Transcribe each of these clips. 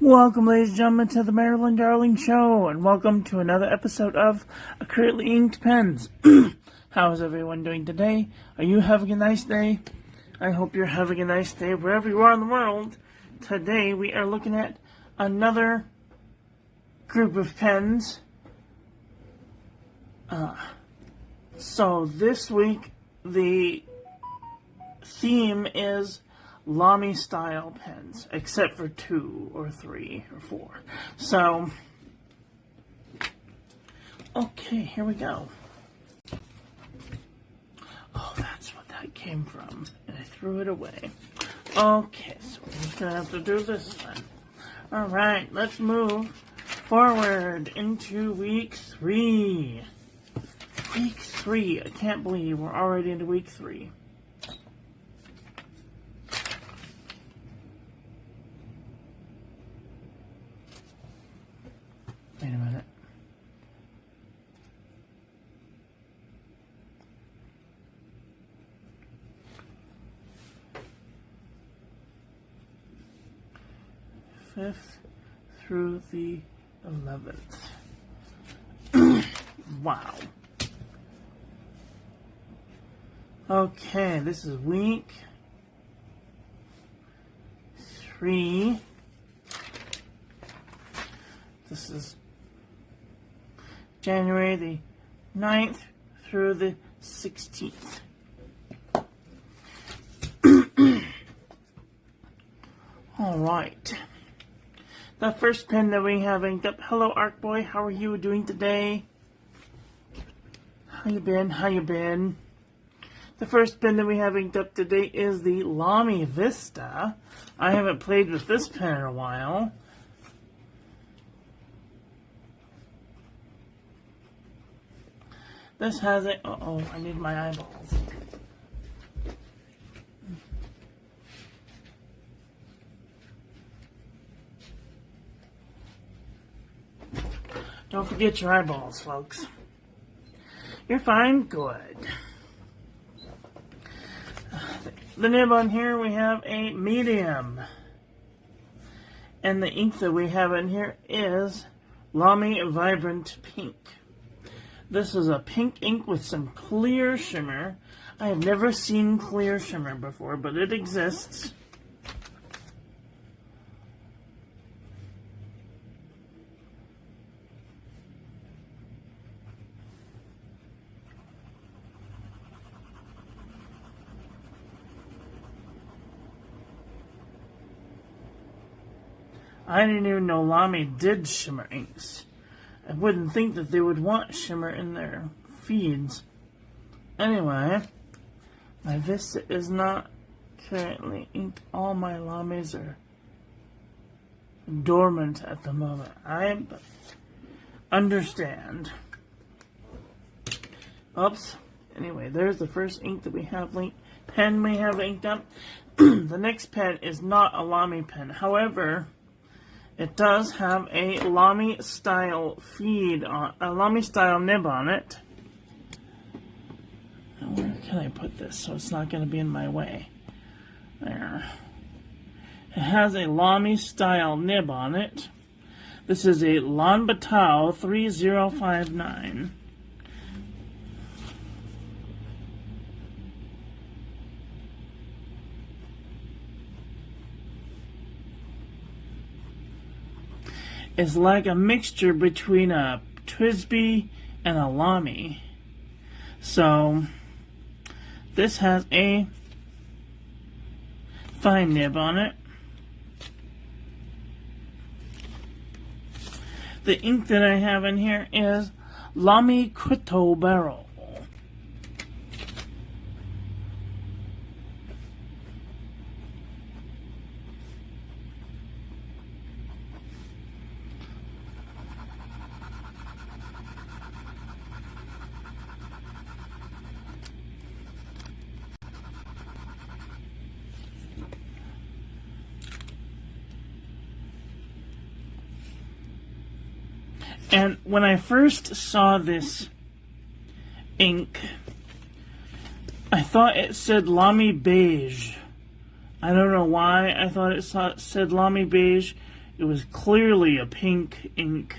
Welcome, ladies and gentlemen, to the Marilyn Darling Show, and welcome to another episode of Acrylic Inked Pens. How is everyone doing today? Are you having a nice day? I hope you're having a nice day wherever you are in the world. Today we are looking at another group of pens. So this week the theme is Lamy style pens, except for 2 or 3 or 4. So, okay, here we go. Oh, that's what that came from, and I threw it away. Okay, so we're just gonna have to do this then. Alright, let's move forward into week 3. Week 3, I can't believe we're already into week 3. Wait a minute. Fifth through the 11th. Wow. Okay, this is week 3. This is January the 9th through the 16th. Alright. The first pen that we have inked up. Hello, Arc Boy. How are you doing today? How you been? How you been? The first pen that we have inked up today is the Lamy Vista. I haven't played with this pen in a while. This has a... Uh-oh, I need my eyeballs. Don't forget your eyeballs, folks. You're fine? Good. The nib on here, we have a medium. And the ink that we have in here is Lamy Vibrant Pink. This is a pink ink with some clear shimmer. I have never seen clear shimmer before, but it exists. I didn't even know Lamy did shimmer inks. I wouldn't think that they would want shimmer in their feeds. Anyway, my Vista is not currently inked. All my Lamys are dormant at the moment. I understand. Oops. Anyway, there's the first ink that we have pen we have inked up. The next pen is not a Lamy pen. However, it does have a Lamy style feed on a Lamy style nib on it. Where can I put this so it's not going to be in my way? There. It has a Lamy style nib on it. This is a Lanbatao 3059. It's like a mixture between a Twisby and a Lamy. So, this has a fine nib on it. The ink that I have in here is Lamy Quito Barrel. And when I first saw this ink, I thought it said Lamy Beige. I don't know why I thought it said Lamy Beige. it was clearly a pink ink.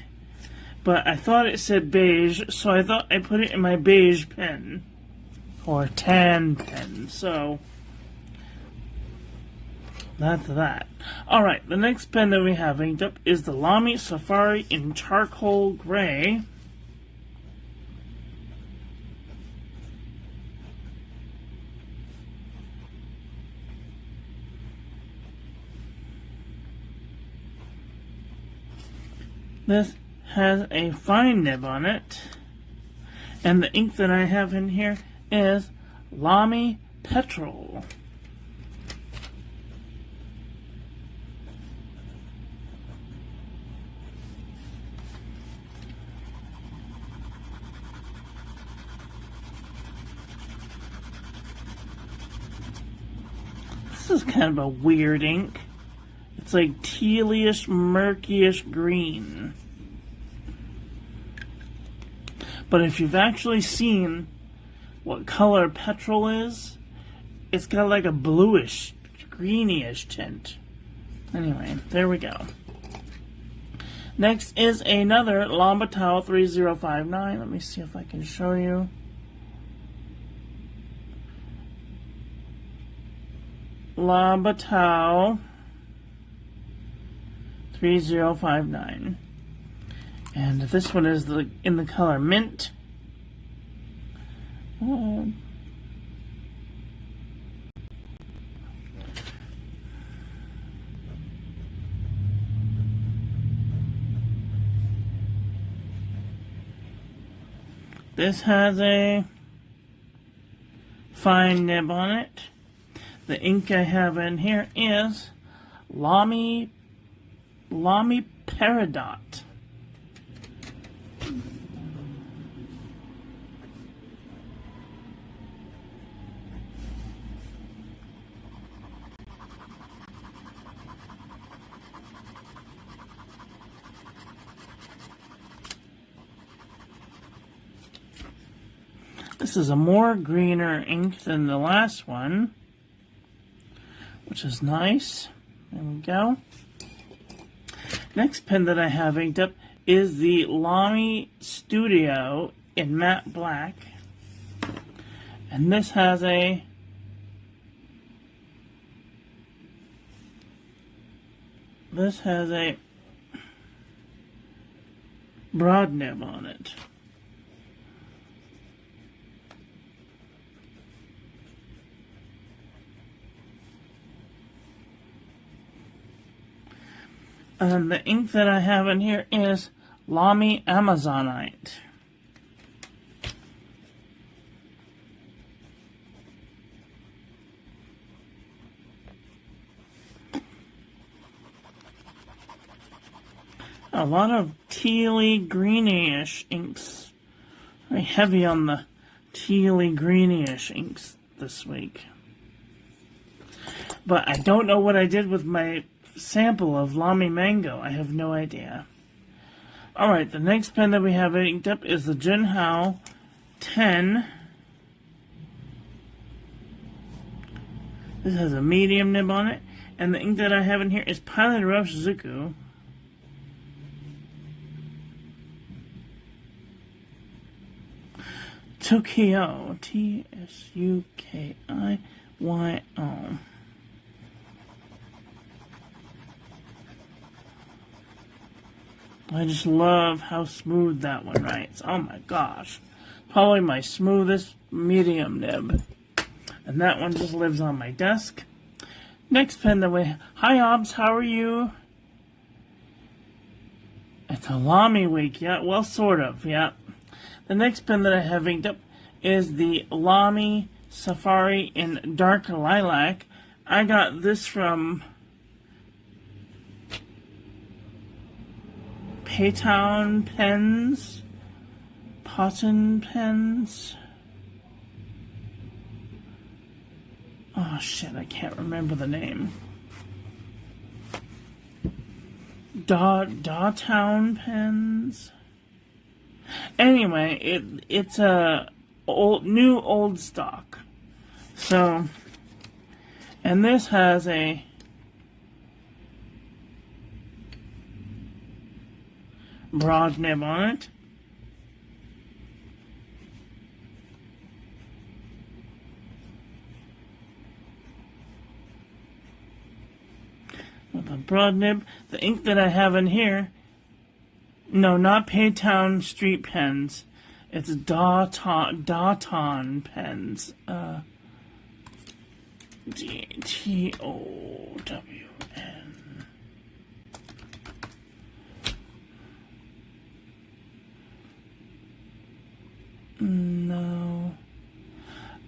But I thought it said beige, so I thought I put it in my beige pen. Or tan pen, so that's that. Alright, the next pen that we have inked up is the Lamy Safari in Charcoal Gray. This has a fine nib on it, and the ink that I have in here is Lamy Petrol. This is kind of a weird ink. It's like tealish, murkyish green. But if you've actually seen what color petrol is, it's got like a bluish, greenish tint. Anyway, there we go. Next is another Lambatal 3059. Let me see if I can show you. Lambatal 3059. And this one is in the color mint. This has a fine nib on it. The ink I have in here is Lamy Peridot. This is a more greener ink than the last one, which is nice. There we go. Next pen that I have inked up is the Lamy Studio in matte black. And this has a broad nib on it. And the ink that I have in here is Lamy Amazonite. A lot of tealy greenish inks. Very heavy on the tealy greenish inks this week. But I don't know what I did with my sample of Lamy Mango. I have no idea. Alright, the next pen that we have inked up is the Jinhao 10. This has a medium nib on it. And the ink that I have in here is Pilot Roche Zuku. Tokyo. T-S-U-K-I-Y-O. I just love how smooth that one writes. Oh my gosh. Probably my smoothest medium nib. And that one just lives on my desk. Next pen that we... Hi Obs, how are you? It's a Lamy week, yeah. Well, sort of, yeah. The next pen that I have inked up is the Lamy Safari in Dark Lilac. I got this from Paytown Pens, Potton Pens. Oh shit, I can't remember the name. Dawtown Pens. Anyway, it's a new old stock. So, and this has a broad nib on it. With a broad nib. The ink that I have in here, no, not Paytown Street pens. It's Dawton pens. D-T-O-W-N. No.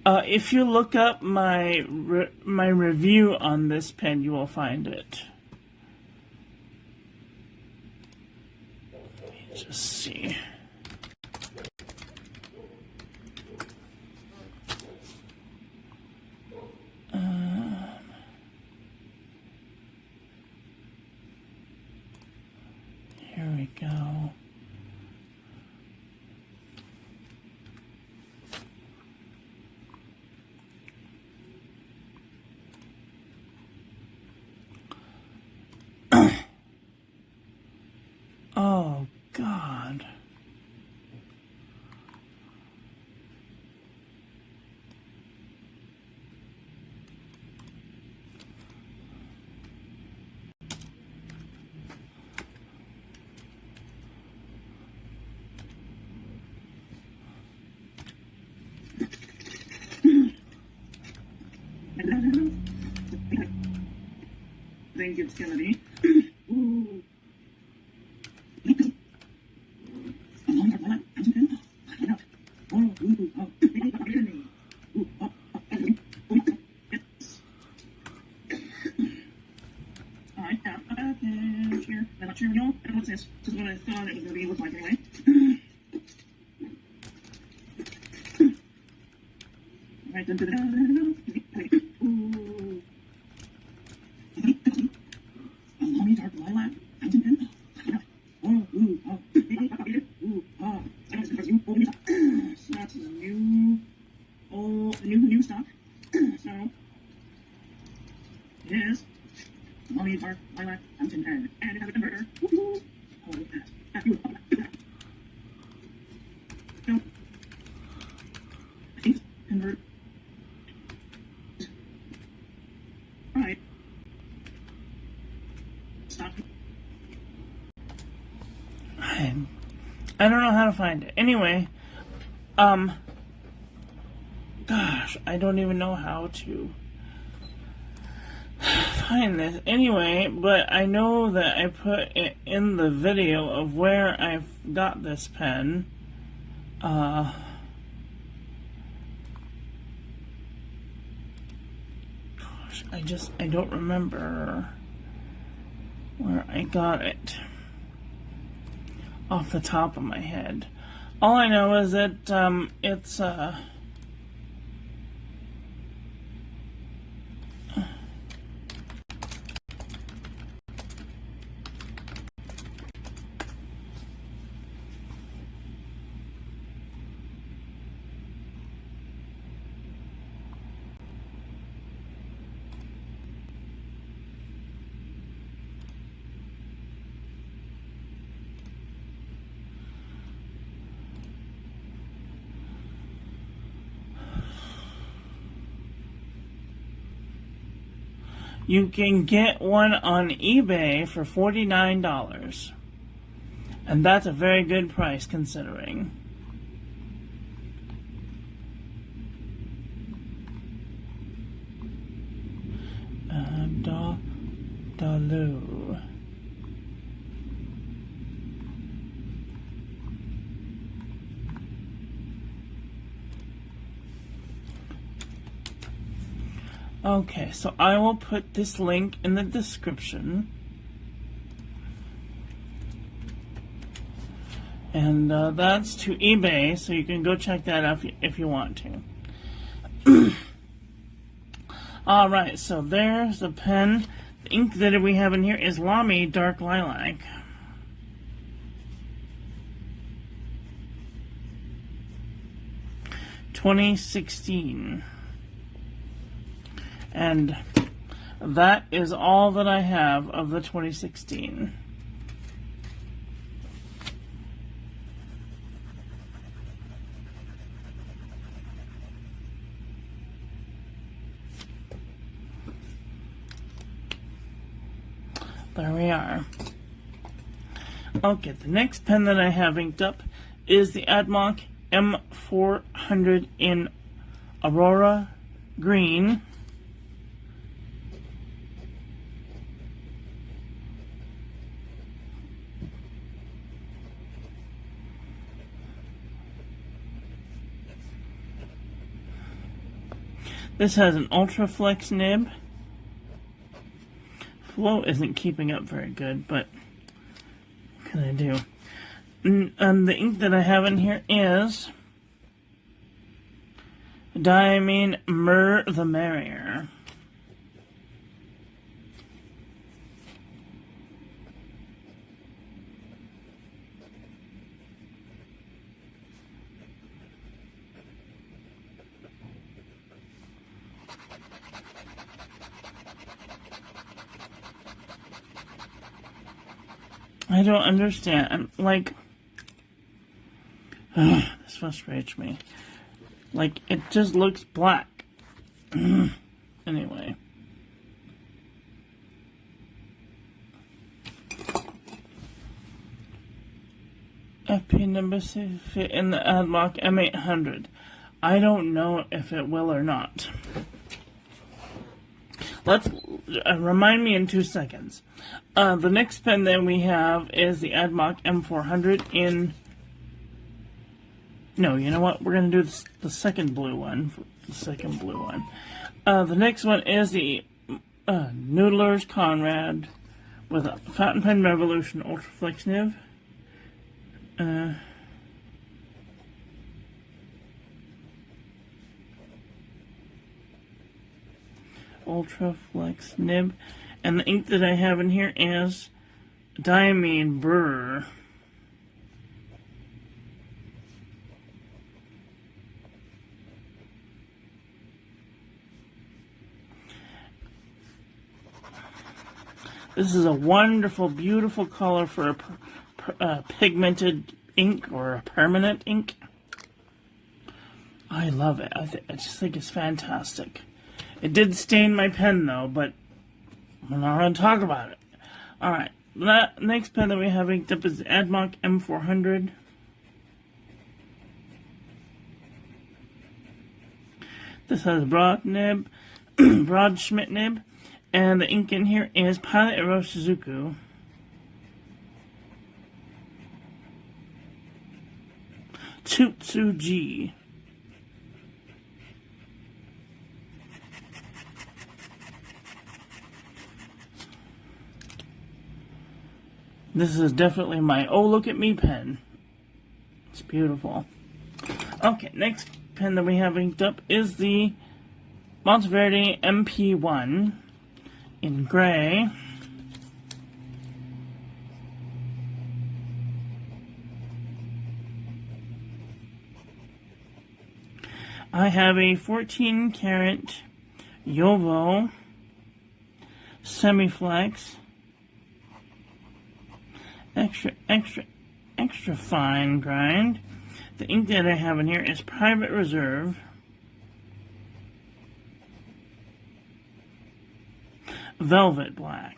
If you look up my review on this pen, you will find it. Let me just see. Here we go. Oh, God. I think it's gonna be. Ooh. I have a bad pen here. I'm not sure, no. And what's this? This is what I thought it was gonna be look like anyway. Alright, dun, dun, dun, dun, dun. Ooh. A lonely dark lilac. Oh, ooh, oh. Ooh, oh. So that's new stock. So, it is lonely dark lilac fountain pen. And it has a converter. Woohoo! Oh, look at that. So, I think convert. Right. Stop. I don't know how to find it. Anyway, gosh, I don't even know how to find this. Anyway, but I know that I put it in the video of where I got this pen. Gosh, I don't remember where I got it off the top of my head. All I know is that it's you can get one on eBay for $49. And that's a very good price considering. Dalu. Okay, so I will put this link in the description. And that's to eBay, so you can go check that out if you want to. Alright, so there's the pen. The ink that we have in here is Lamy Dark Lilac. (2016). And that is all that I have of the 2016. there we are. Okay, the next pen that I have inked up is the Admoc M400 in Aurora Green. This has an Ultra Flex nib. Flow isn't keeping up very good, but what can I do? And the ink that I have in here is Diamine Mer the Merrier. I don't understand. Like, this frustrates me. Like, it just looks black. Anyway. FP number 6 fit in the Admoc M800. I don't know if it will or not. Let's remind me in 2 seconds. The next pen that we have is the Admoc M400 in... No, you know what? We're going to do the second blue one. The next one is the Noodler's Conrad with a Fountain Pen Revolution Ultra Flex nib. Ultra Flex nib. And the ink that I have in here is Diamine Burr. This is a wonderful, beautiful color for a pigmented ink or a permanent ink. I love it. I just think it's fantastic. It did stain my pen though, but we're not going to talk about it. Alright, the next pen that we have inked up is the Admoc M400. This has a broad nib, broad Schmidt nib, and the ink in here is Pilot Ero Suzuku. Tsutsuji. This is definitely my oh look at me pen. It's beautiful. Okay, next pen that we have inked up is the Monteverde MP1 in gray. I have a 14 karat Yovo Semiflex extra fine grind. The ink that I have in here is Private Reserve. Velvet Black.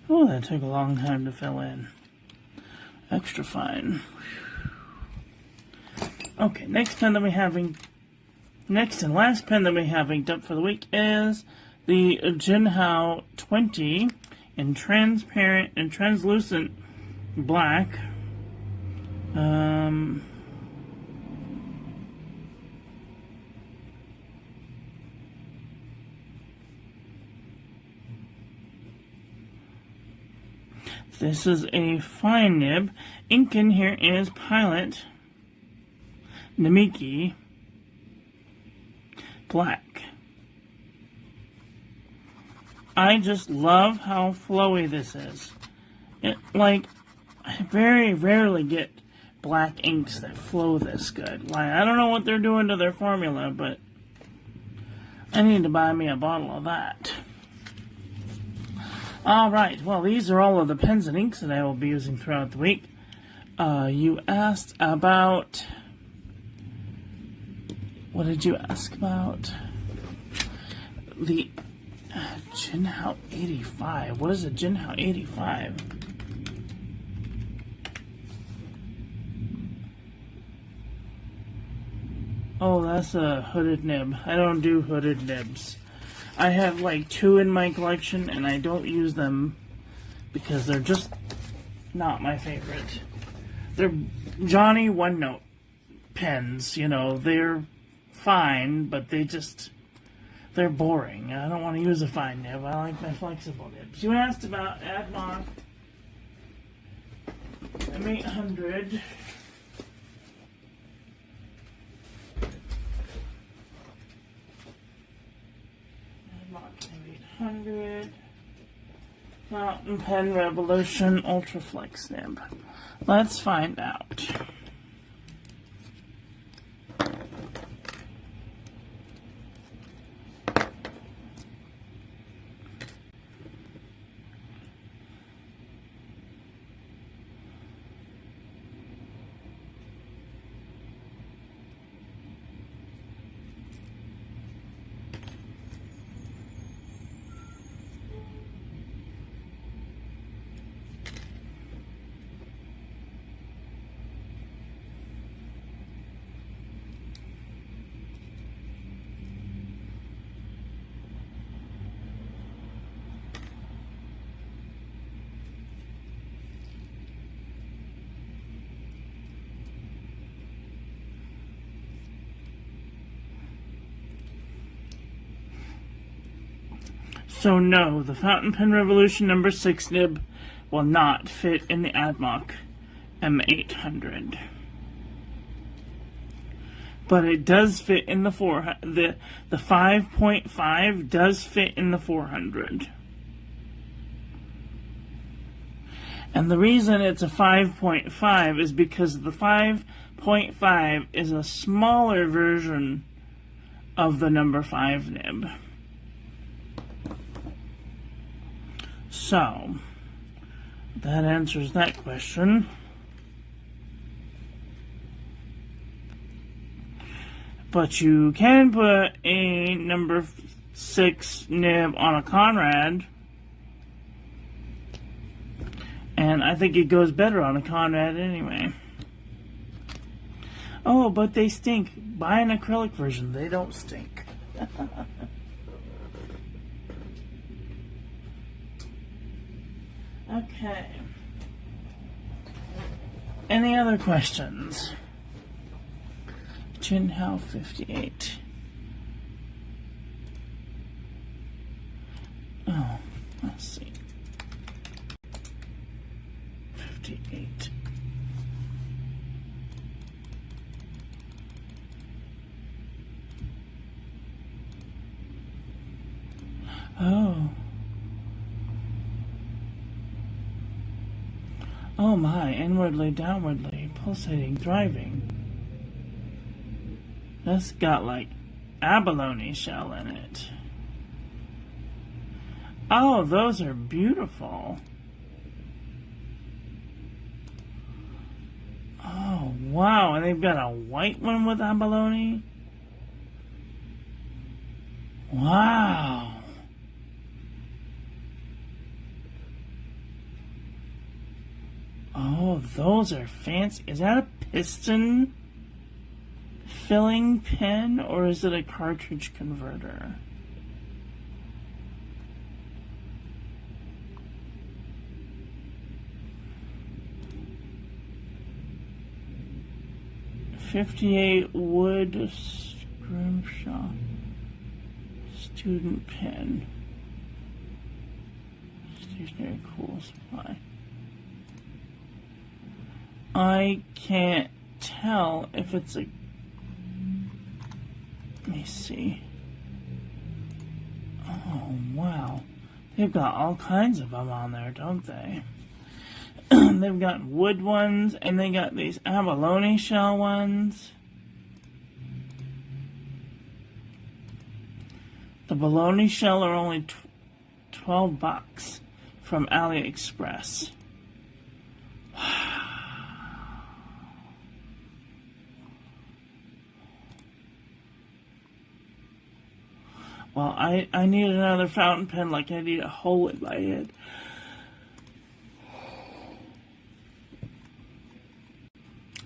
Oh, that took a long time to fill in. Extra fine. Okay, next pen that we have next and last pen that we have inked up for the week is the Jinhao 20 in transparent and translucent black. This is a fine nib. Ink in here is Pilot Namiki Black. I just love how flowy this is. I very rarely get black inks that flow this good. Like, I don't know what they're doing to their formula, but I need to buy me a bottle of that. Alright, well, these are all of the pens and inks that I will be using throughout the week. You asked about... What did you ask about? The Jinhao 85. What is a Jinhao 85? Oh, that's a hooded nib. I don't do hooded nibs. I have like 2 in my collection, and I don't use them because they're just not my favorite. They're Johnny One Note pens, you know, they're fine, but they're boring. I don't want to use a fine nib. I like my flexible nibs. You asked about Admach M800. Admach M800 Fountain Pen Revolution Ultra Flex nib. Let's find out. So no, the Fountain Pen Revolution number 6 nib will not fit in the Admach M800. But it does fit in the 5.5 does fit in the 400. And the reason it's a 5.5 is because the 5.5 is a smaller version of the number 5 nib. So, that answers that question. But you can put a number 6 nib on a Conrad, and I think it goes better on a Conrad anyway. Oh, but they stink. Buy an acrylic version. They don't stink. Okay. Any other questions? Jinhao 58. Oh, let's see. 58. Oh. Oh my, inwardly, downwardly, pulsating, thriving. That's got like abalone shell in it. Oh, those are beautiful. Oh, wow, and they've got a white one with abalone? Wow. Oh, those are fancy. Is that a piston filling pen, or is it a cartridge converter? .58 wood scrimshaw student pen. Stationary cool supply. I can't tell if it's a... Let me see. Oh, wow. They've got all kinds of them on there, don't they? They've got wood ones, and they got these abalone shell ones. The bologna shell are only $12 from AliExpress. Well, I need another fountain pen like I need a hole in my head.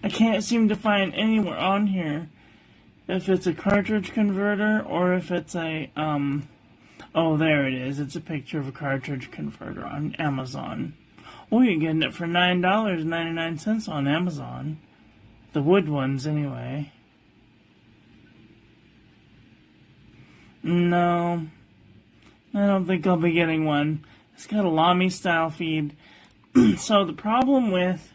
I can't seem to find anywhere on here if it's a cartridge converter or if it's a, oh, there it is. It's a picture of a cartridge converter on Amazon. Oh, you're getting it for $9.99 on Amazon. The wood ones, anyway. No, I don't think I'll be getting one. It's got a Lamy style feed. So the problem with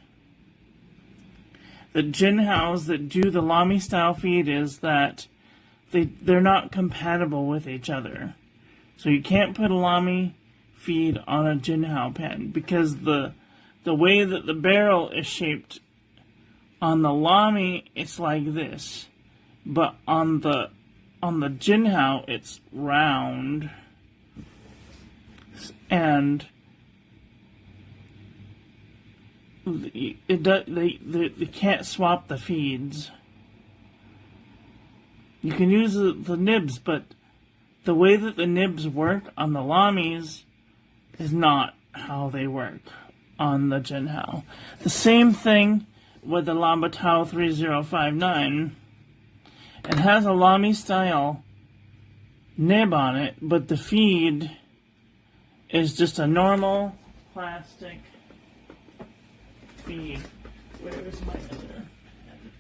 the Jinhaos that do the Lamy style feed is that they're not compatible with each other. So you can't put a Lamy feed on a Jinhao pen because the way that the barrel is shaped on the Lamy, it's like this, but on the Jinhao, it's round, and they can't swap the feeds. You can use the nibs, but the way that the nibs work on the Lamys is not how they work on the Jinhao. The same thing with the Lambatao 3059. It has a Lamy style nib on it, but the feed is just a normal plastic feed. Where is my other pen?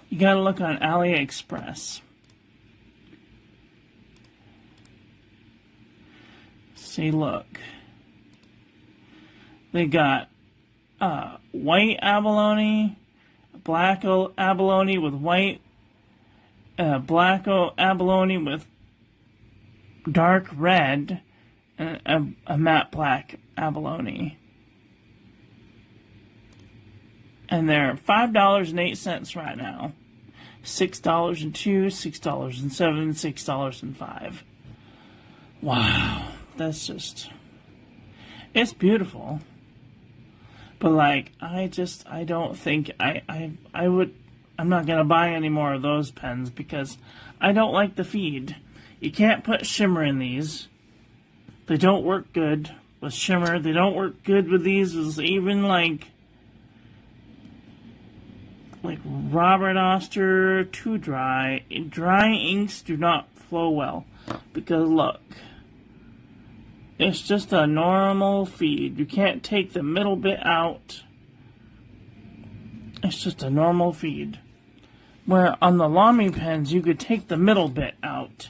You gotta look on AliExpress. See, look. They got white abalone, black abalone with white, black abalone with dark red, and a matte black abalone. And they're $5.08 right now. $6.02, $6.07, $6.05. Wow. That's just, it's beautiful, but like, I don't think I'm not going to buy any more of those pens because I don't like the feed. You can't put shimmer in these. They don't work good with shimmer. They don't work good with these. It's even like Robert Oster, too dry. Dry inks do not flow well because look. It's just a normal feed. You can't take the middle bit out. It's just a normal feed. Where on the Lamy pens, you could take the middle bit out.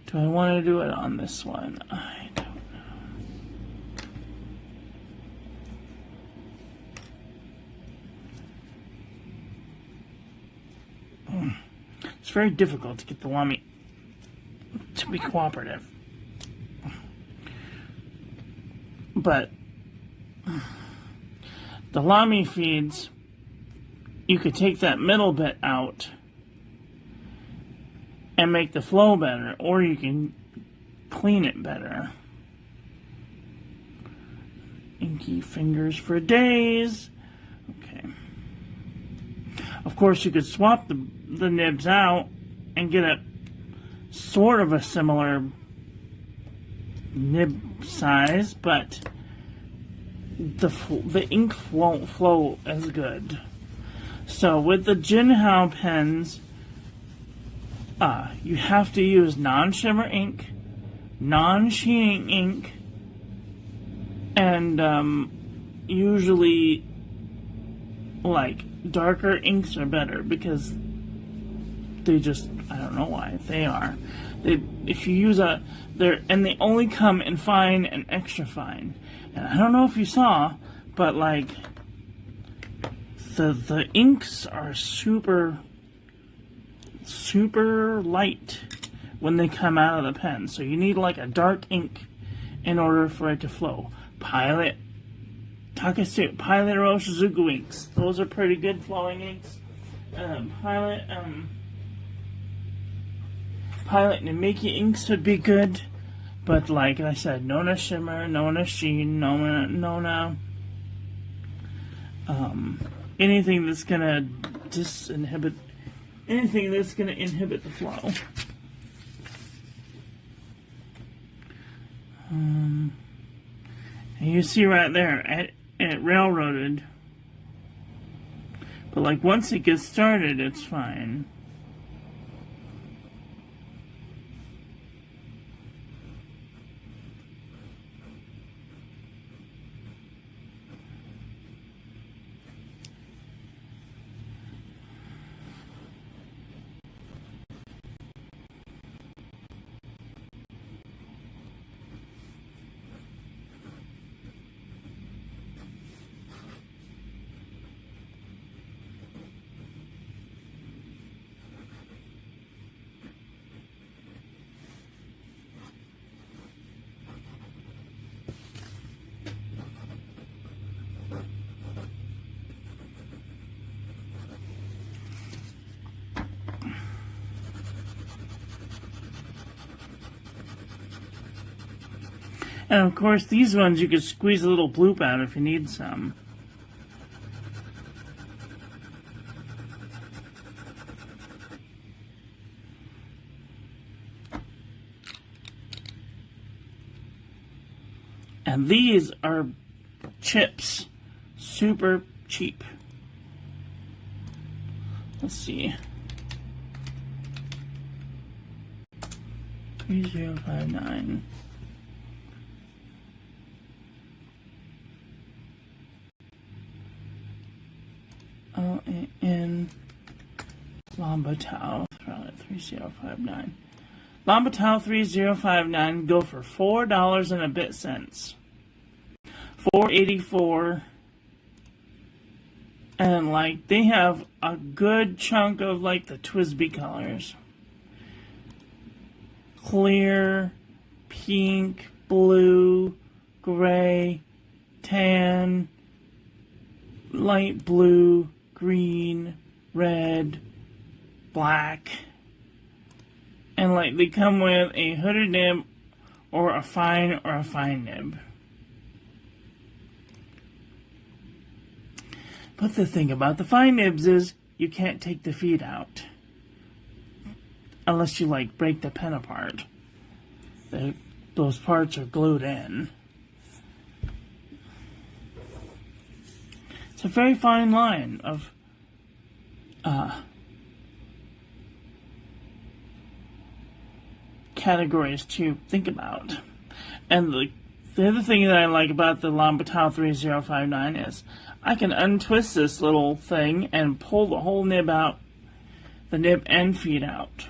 Do I want to do it on this one? I don't know. It's very difficult to get the Lamy to be cooperative. But the Lamy feeds, you could take that middle bit out and make the flow better, or you can clean it better. Inky fingers for days. Okay. Of course, you could swap the nibs out and get a sort of a similar nib size, but the ink won't flow as good. So with the Jinhao pens, you have to use non-shimmer ink, non-sheening ink, and usually like darker inks are better because they just, I don't know why, they are. If you use and they only come in fine and extra fine. And I don't know if you saw, but like the inks are super light when they come out of the pen. So you need like a dark ink in order for it to flow. Pilot Takatsu, Pilot or Shizuku inks. Those are pretty good flowing inks. Pilot and Mickey inks would be good. But like I said, Nona Shimmer, Nona Sheen, Nona anything that's gonna inhibit the flow. And you see right there, it railroaded. But like once it gets started, it's fine. And of course, these ones you could squeeze a little bloop out if you need some. And these are chips. Super cheap. Let's see. 3059. In Lambatau 3059. Lambatau 3059 go for $4 and a bit cents. $4.84. And like they have a good chunk of like the Twisby colors. Clear, pink, blue, gray, tan, light blue, green, red, black, and like they come with a hooded nib or a fine nib. But the thing about the fine nibs is you can't take the feed out unless you like break the pen apart. Those parts are glued in. It's a very fine line of categories to think about. And the other thing that I like about the Lambatau 3059 is I can untwist this little thing and pull the whole nib out, the nib and feed out.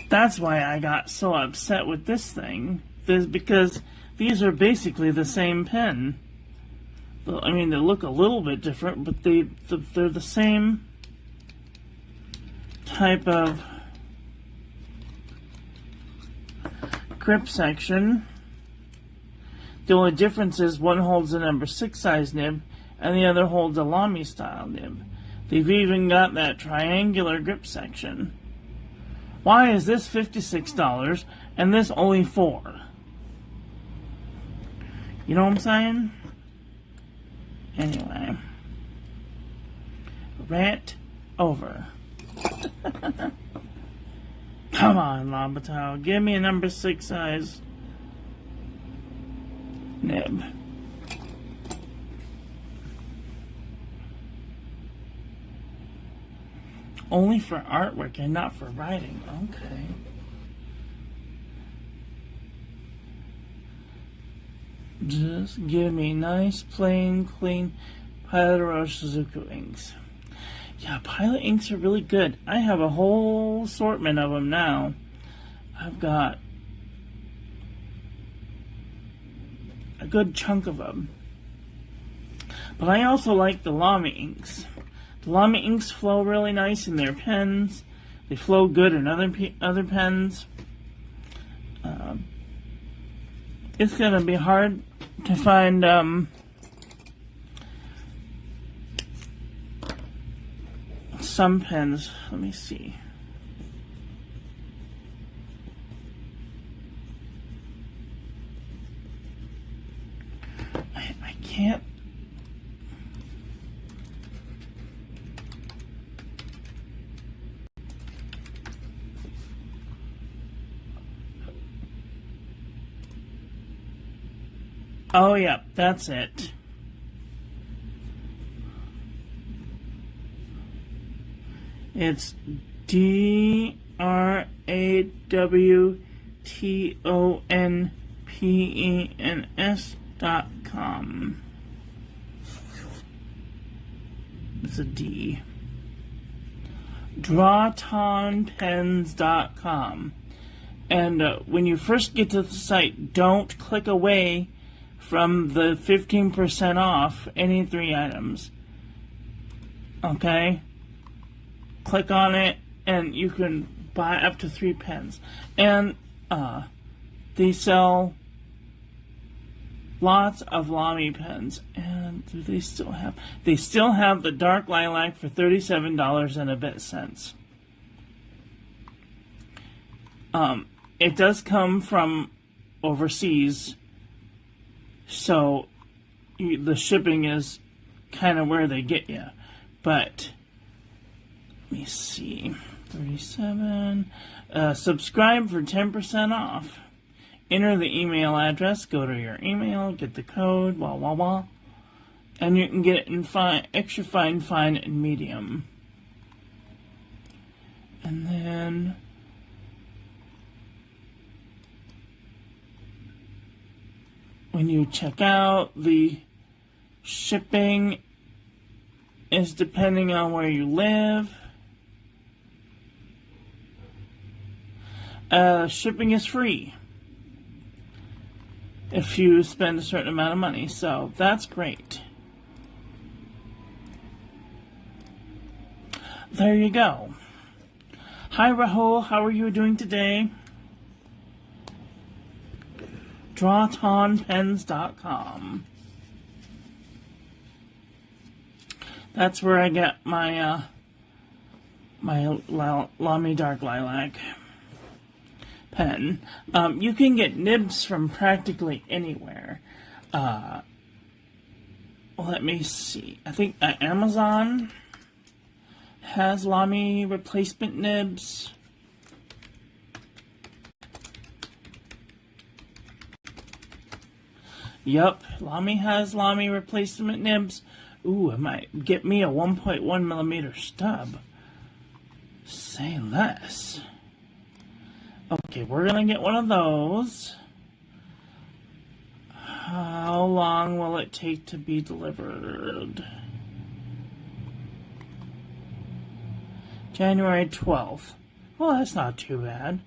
That's why I got so upset with this thing, because these are basically the same pen. I mean, they look a little bit different, but they're the same type of grip section. The only difference is one holds a number 6 size nib and the other holds a Lamy style nib. They've even got that triangular grip section. Why is this $56 and this only $4? You know what I'm saying? Anyway. Rant over. Come on, Lambatau. Give me a number 6 size nib. Only for artwork and not for writing. Okay. Just give me nice, plain, clean Pilot or Shizuku inks. Yeah, Pilot inks are really good. I have a whole assortment of them now. I've got a good chunk of them. But I also like the Lamy inks. The Lamy inks flow really nice in their pens. They flow good in other pens. It's gonna be hard to find some pens. Let me see. I can't. Oh, yeah, that's it. It's DRAWTONPENS.com. It's a D. DrawTonPens.com. And when you first get to the site, don't click away from the 15% off any 3 items. Okay? Click on it, and you can buy up to 3 pens. And they sell lots of Lamy pens. And do they still have? They still have the dark lilac for $37 and a bit cents. It does come from overseas, so the shipping is kind of where they get you. But let me see, 37. Subscribe for 10% off. Enter the email address, go to your email, get the code, blah, blah, blah. And you can get it in extra fine, fine, and medium. And then when you check out, the shipping is depending on where you live. Shipping is free if you spend a certain amount of money, so that's great. There you go. Hi Rahul, how are you doing today? DrawTonPens.com. That's where I get my Lamy Dark Lilac pen. You can get nibs from practically anywhere. Let me see. I think Amazon has Lamy replacement nibs. Yup, Lamy has Lamy replacement nibs. Ooh, it might get me a 1.1 millimeter stub. Say less. Okay, we're gonna get one of those. How long will it take to be delivered? January 12th. Well, that's not too bad.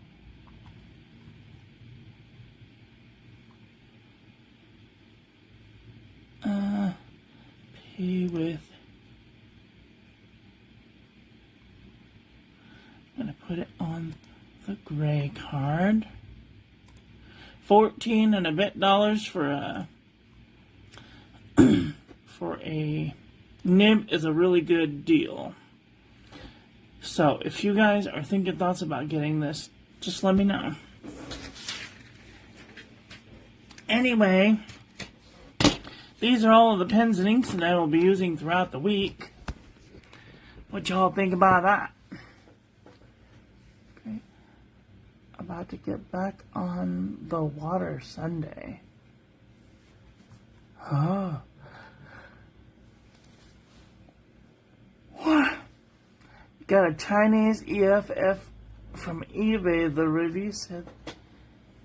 Pay with. I'm gonna put it on the gray card. $14 and a bit for a for a nib is a really good deal. So if you guys are thinking thoughts about getting this, just let me know. Anyway, these are all of the pens and inks that I will be using throughout the week. What y'all think about that? Okay. About to get back on the water Sunday. Oh. What? Got a Chinese EFF from eBay. The review said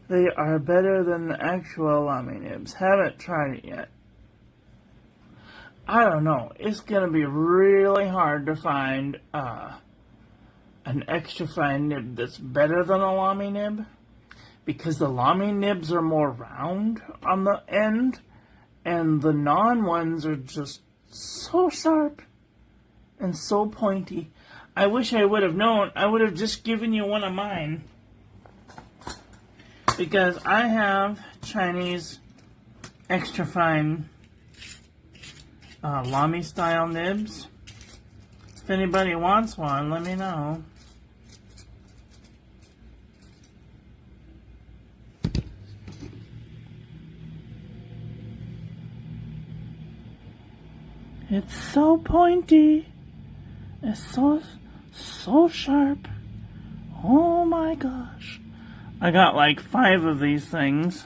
they are better than the actual Lamy nibs. Haven't tried it yet. I don't know. It's going to be really hard to find an extra fine nib that's better than a Lamy nib, because the Lamy nibs are more round on the end, and the non-ones are just so sharp and so pointy. I wish I would have known. I would have just given you one of mine, because I have Chinese extra fine Lamy style nibs, If anybody wants one, let me know. It's so pointy. It's so sharp. Oh my gosh. I got like 5 of these things.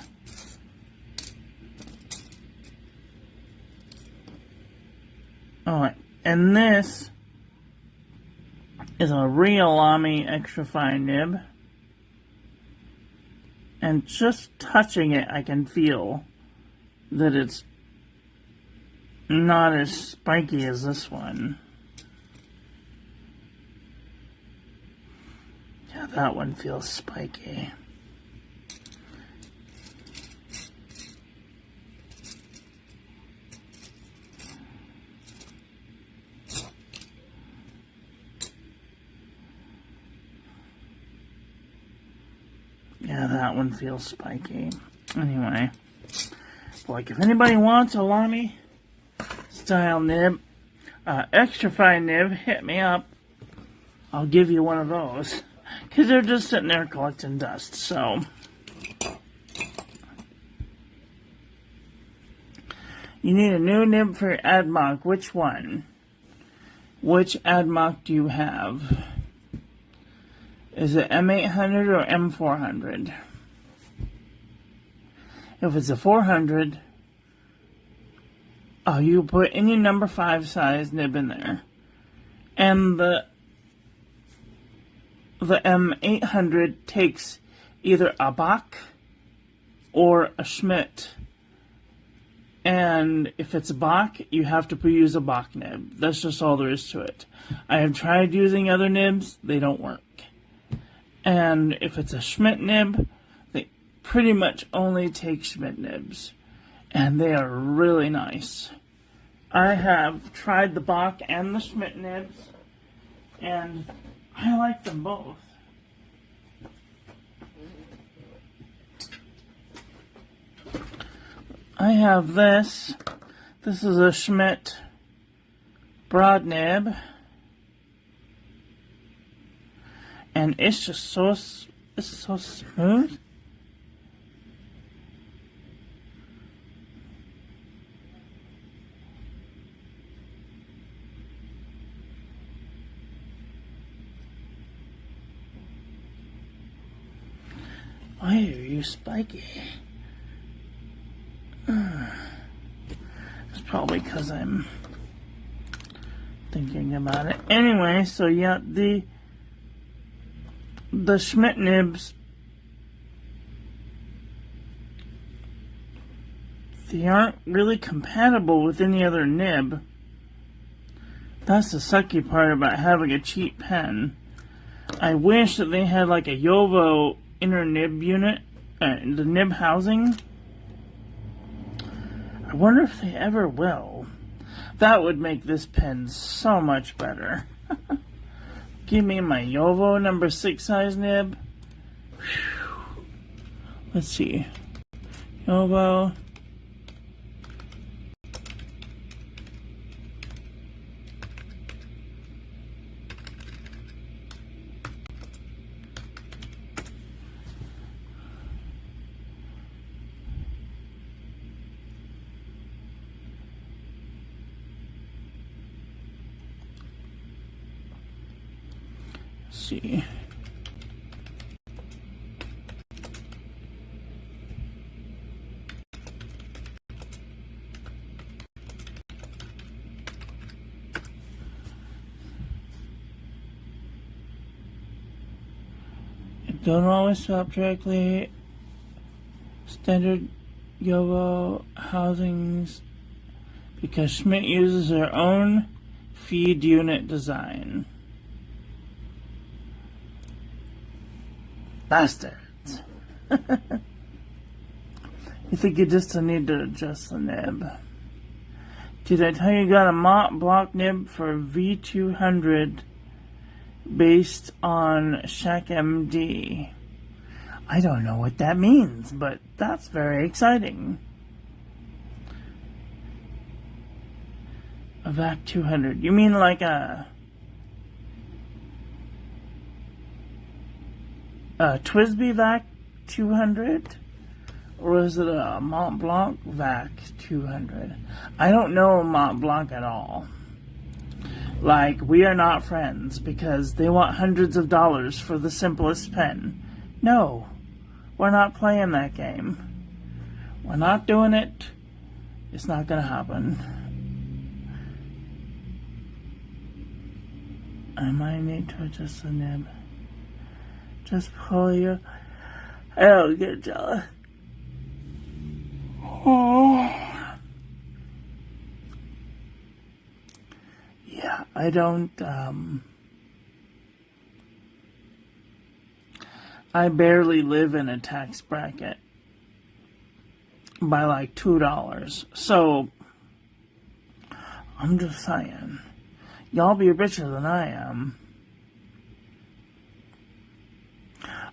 Oh, and this is a real Lamy extra fine nib. And just touching it, I can feel that it's not as spiky as this one. Yeah, that one feels spiky. Yeah, that one feels spiky. Anyway, like if anybody wants a Lamy style nib, extra fine nib, hit me up. I'll give you one of those. Because they're just sitting there collecting dust, so. You need a new nib for your AdMock. Which one? Which AdMock do you have? Is it M800 or M400? If it's a 400, oh, you put any number 5 size nib in there. And the M800 takes either a Bach or a Schmidt. And if it's a Bach, you have to use a Bach nib. That's just all there is to it. I have tried using other nibs, they don't work. And if it's a Schmidt nib, they pretty much only take Schmidt nibs. And they are really nice. I have tried the Bach and the Schmidt nibs, and I like them both. I have this. This is a Schmidt broad nib. And it's just so smooth. Why are you spiky? It's probably because I'm thinking about it. Anyway, so yeah, the Schmidt nibs, they aren't really compatible with any other nib. That's the sucky part about having a cheap pen. I wish that they had like a Yovo inner nib unit, the nib housing. I wonder if they ever will. That would make this pen so much better. Give me my Yovo number 6 size nib. Whew. Let's see. Yovo. See. It don't always swap directly. Standard Yovo housings, because Schmidt uses their own feed unit design. Bastards. You think you just need to adjust the nib. Did I tell you got a Mott block nib for V200 based on Shack MD? I don't know what that means, but that's very exciting. A VAC 200. You mean like a Twisby Vac 200? Or is it a Mont Blanc Vac 200? I don't know Mont Blanc at all. Like, we are not friends because they want hundreds of dollars for the simplest pen. No, we're not playing that game. We're not doing it. It's not going to happen. I might need to adjust the nib. Just pull your... I don't get jealous. Oh. Yeah, I don't, I barely live in a tax bracket by like $2. So, I'm just saying, y'all be richer than I am.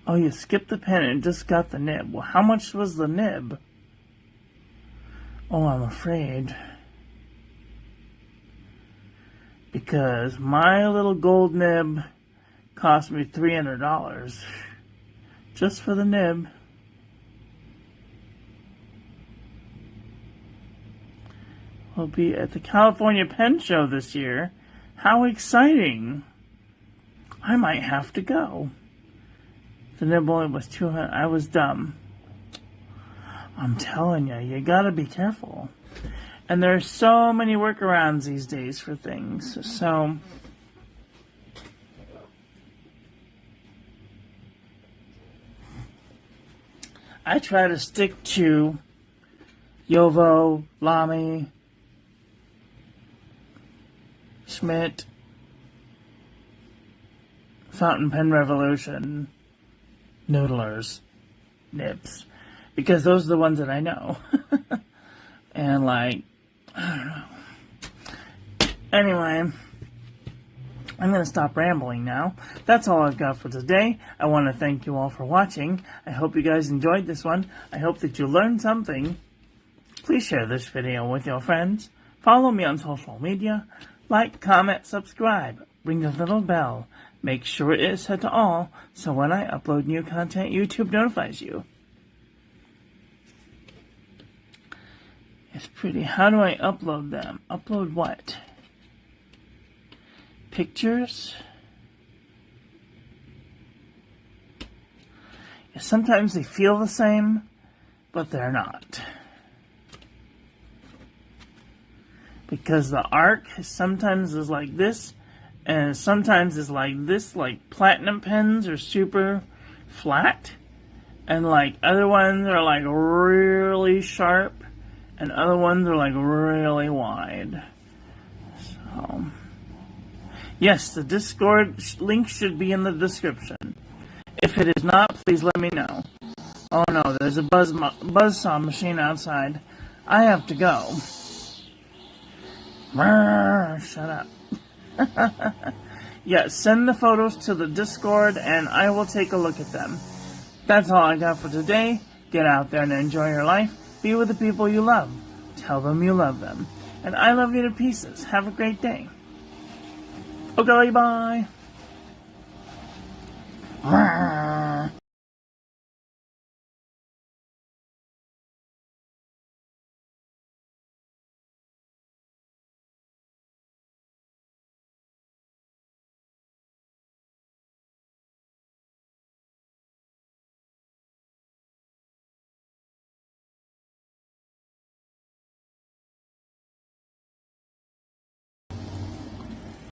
Oh, you skipped the pen and just got the nib. Well, how much was the nib? Oh, I'm afraid. Because my little gold nib cost me $300. Just for the nib. We'll be at the California Pen Show this year. How exciting! I might have to go. The nib only was $200. I was dumb. I'm telling you, you gotta be careful. And there's so many workarounds these days for things. So, I try to stick to Yovo, Lamy, Schmidt, Fountain Pen Revolution, Noodlers, nibs. Because those are the ones that I know. And like, I don't know. Anyway, I'm going to stop rambling now. That's all I've got for today. I want to thank you all for watching. I hope you guys enjoyed this one. I hope that you learned something. Please share this video with your friends. Follow me on social media. Like, comment, subscribe. Ring the little bell. Make sure it is set to all, so when I upload new content, YouTube notifies you. It's pretty. How do I upload them? Upload what? Pictures? Yeah, sometimes they feel the same, but they're not. Because the arc sometimes is like this, and sometimes is like this, like platinum pens are super flat, and like other ones are like really sharp, and other ones are like really wide. So, yes, the Discord link should be in the description. If it is not, please let me know. Oh no, there's a buzzsaw machine outside. I have to go. Shut up. Yeah, send the photos to the Discord and I will take a look at them. That's all I got for today. Get out there and enjoy your life. Be with the people you love. Tell them you love them. And I love you to pieces. Have a great day. Okay, bye.